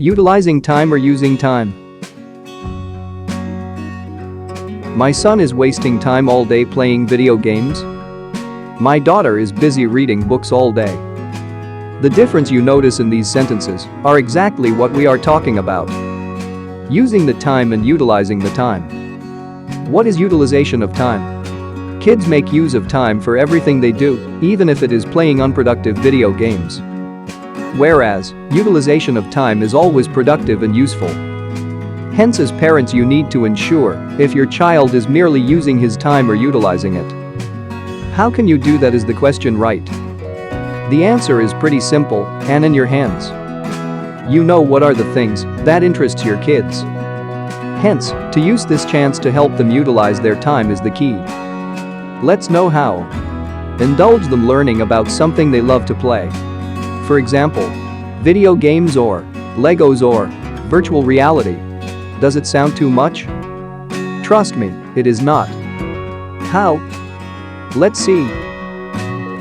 Utilizing time or using time. My son is wasting time all day playing video games. My daughter is busy reading books all day. The difference you notice in these sentences are exactly what we are talking about. Using the time and utilizing the time. What is utilization of time? Kids make use of time for everything they do, even if it is playing unproductive video games. Whereas, utilization of time is always productive and useful. Hence, as parents, you need to ensure if your child is merely using his time or utilizing it. How can you do that is the question, right? The answer is pretty simple and in your hands. You know what are the things that interests your kids. Hence, to use this chance to help them utilize their time is the key. Let's know how. Indulge them learning about something they love to play. For example, video games or Legos or virtual reality. Does it sound too much? Trust me, it is not. How? Let's see.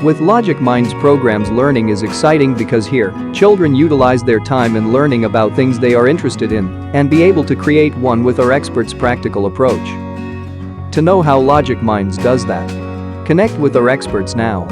With LogiQminds programs, learning is exciting because here, children utilize their time in learning about things they are interested in and be able to create one with our experts' practical approach. To know how LogiQminds does that, connect with our experts now.